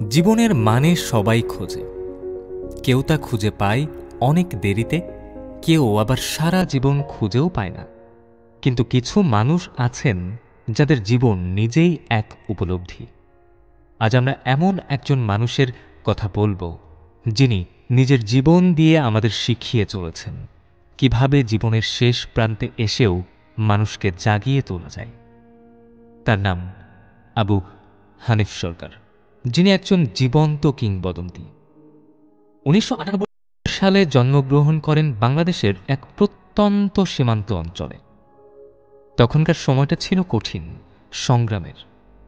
জীবনের মানে সবাই খোঁজে। কেউ তা খুঁজে পায় অনেক দেরিতে, কেউ আবার সারা জীবন খুঁজেও পায় না। কিন্তু কিছু মানুষ আছেন যাদের জীবন নিজেই এক উপলব্ধি। আজ আমরা এমন একজন মানুষের কথা বলবো, যিনি নিজের জীবন দিয়ে আমাদের শিখিয়ে চলেছেন কিভাবে জীবনের শেষ প্রান্তে এসেও মানুষকে জাগিয়ে তোলা যায়। তার নাম আবু হানিফ সরকার, যিনি একজন জীবন্ত কিংবদন্তি। ১৯৯৮ সালে জন্মগ্রহণ করেন বাংলাদেশের এক প্রত্যন্ত সীমান্ত অঞ্চলে। তখনকার সময়টা ছিল কঠিন, সংগ্রামের।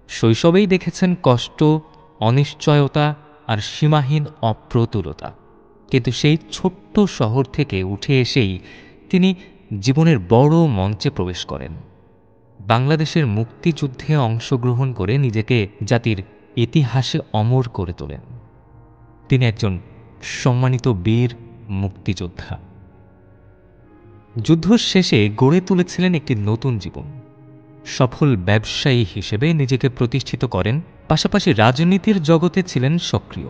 শৈশবেই দেখেছেন কষ্ট, অনিশ্চয়তা আর সীমাহীন অপ্রতুলতা। কিন্তু সেই ছোট্ট শহর থেকে উঠে এসেই তিনি জীবনের বড় মঞ্চে প্রবেশ করেন। বাংলাদেশের মুক্তিযুদ্ধে অংশগ্রহণ করে নিজেকে জাতির ইতিহাসে অমর করে তোলেন। তিনি একজন সম্মানিত বীর মুক্তিযোদ্ধা। যুদ্ধ শেষে গড়ে তুলেছিলেন একটি নতুন জীবন। সফল ব্যবসায়ী হিসেবে নিজেকে প্রতিষ্ঠিত করেন, পাশাপাশি রাজনীতির জগতে ছিলেন সক্রিয়।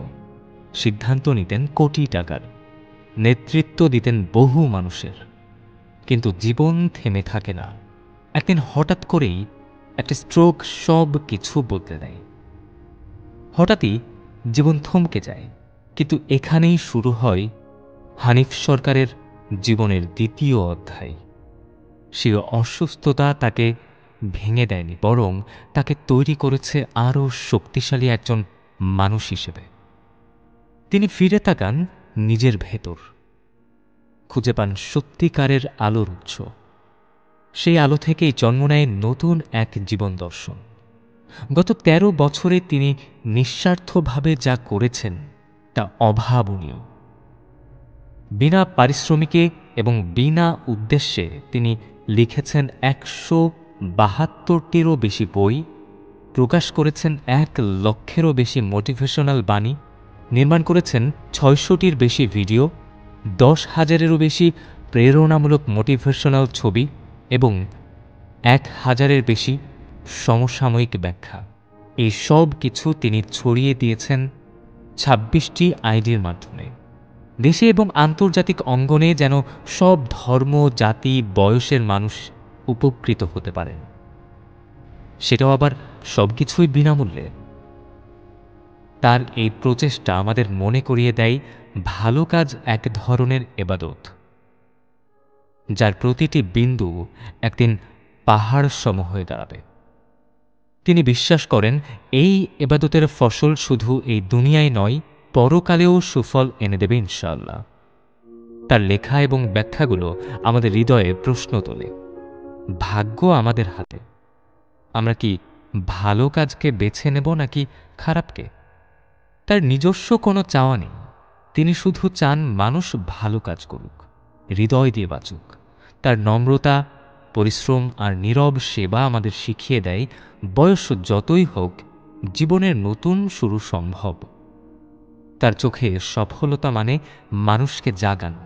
সিদ্ধান্ত নিতেন কোটি টাকার, নেতৃত্ব দিতেন বহু মানুষের। কিন্তু জীবন থেমে থাকে না। একদিন হঠাৎ করেই একটা স্ট্রোক সব কিছু বদলে দেয়। হঠাৎই জীবন থমকে যায়। কিন্তু এখানেই শুরু হয় হানিফ সরকারের জীবনের দ্বিতীয় অধ্যায়। সে অসুস্থতা তাকে ভেঙে দেয়নি, বরং তাকে তৈরি করেছে আরও শক্তিশালী একজন মানুষ হিসেবে। তিনি ফিরে তাকান নিজের ভেতর, খুঁজে পান সত্যিকারের আলোর উৎস। সেই আলো থেকেই জন্ম নেয় নতুন এক জীবন দর্শন। গত ১৩ বছরে তিনি নিঃস্বার্থভাবে যা করেছেন তা অভাবনীয়। বিনা পারিশ্রমিকে এবং বিনা উদ্দেশ্যে তিনি লিখেছেন ১৭২টিরও বেশি বই, প্রকাশ করেছেন ১,০০,০০০-এরও বেশি মোটিভেশনাল বাণী, নির্মাণ করেছেন ৬০০টির বেশি ভিডিও, ১০,০০০-এরও বেশি প্রেরণামূলক মোটিভেশনাল ছবি এবং ১,০০০-এর বেশি সমসাময়িক ব্যাখ্যা। এই সব কিছু তিনি ছড়িয়ে দিয়েছেন ২৬টি আইডির মাধ্যমে। দেশে এবং আন্তর্জাতিক অঙ্গনে যেন সব ধর্ম, জাতি, বয়সের মানুষ উপকৃত হতে পারেন। সেটাও আবার সবকিছুই বিনামূল্যে। তার এই প্রচেষ্টা আমাদের মনে করিয়ে দেয় ভালো কাজ এক ধরনের ইবাদত, যার প্রতিটি বিন্দু একদিন পাহাড় সম হয়ে দাঁড়াবে। তিনি বিশ্বাস করেন এই ইবাদতের ফসল শুধু এই দুনিয়ায় নয়, পরকালেও সুফল এনে দেবে ইনশাআল্লাহ। তার লেখা এবং ব্যাখ্যাগুলো আমাদের হৃদয়ে প্রশ্ন তোলে। ভাগ্য আমাদের হাতে। আমরা কি ভালো কাজকে বেছে নেব নাকি খারাপকে? তার নিজস্ব কোনো চাওয়া নেই। তিনি শুধু চান মানুষ ভালো কাজ করুক, হৃদয় দিয়ে বাঁচুক। তার নম্রতা, পরিশ্রম আর নীরব সেবা আমাদের শিখিয়ে দেয় বয়স যতই হোক, জীবনের নতুন শুরু সম্ভব। তার চোখে সফলতা মানে মানুষকে জাগানো,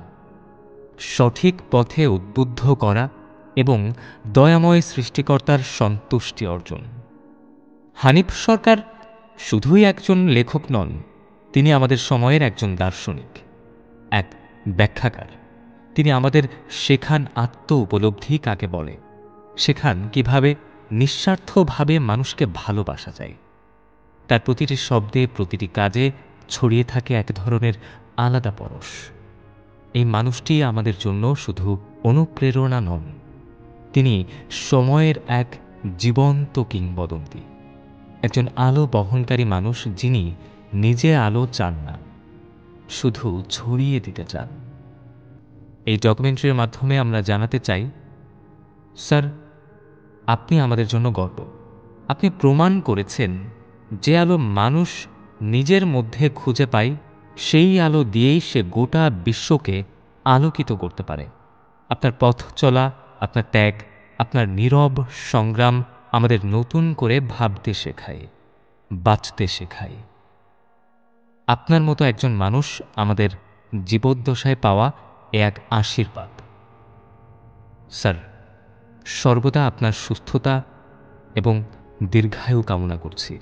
সঠিক পথে উদ্বুদ্ধ করা এবং দয়াময় সৃষ্টিকর্তার সন্তুষ্টি অর্জন। হানিফ সরকার শুধুই একজন লেখক নন, তিনি আমাদের সময়ের একজন দার্শনিক, এক ব্যাখ্যাকার। তিনি আমাদের শেখান আত্ম উপলব্ধি কাকে বলে, শেখান কিভাবে নিঃস্বার্থভাবে মানুষকে ভালোবাসা যায়। তার প্রতিটি শব্দে, প্রতিটি কাজে ছড়িয়ে থাকে এক ধরনের আলাদা পরশ। এই মানুষটি আমাদের জন্য শুধু অনুপ্রেরণা নন, তিনি সময়ের এক জীবন্ত কিংবদন্তি, একজন আলো বহনকারী মানুষ, যিনি নিজে আলো চান না, শুধু ছড়িয়ে দিতে চান। এই ডকুমেন্টারির মাধ্যমে আমরা জানাতে চাই, স্যার, আপনি আমাদের জন্য গর্ব। আপনি প্রমাণ করেছেন যে আলো মানুষ নিজের মধ্যে খুঁজে পায়, সেই আলো দিয়েই সে গোটা বিশ্বকে আলোকিত করতে পারে। আপনার পথ চলা, আপনার ত্যাগ, আপনার নীরব সংগ্রাম আমাদের নতুন করে ভাবতে শেখায়, বাঁচতে শেখায়। আপনার মতো একজন মানুষ আমাদের জীবদ্দশায় পাওয়া এক আশীর্বাদ। স্যার, সর্বদা আপনার সুস্থতা এবং দীর্ঘায়ু কামনা করছি।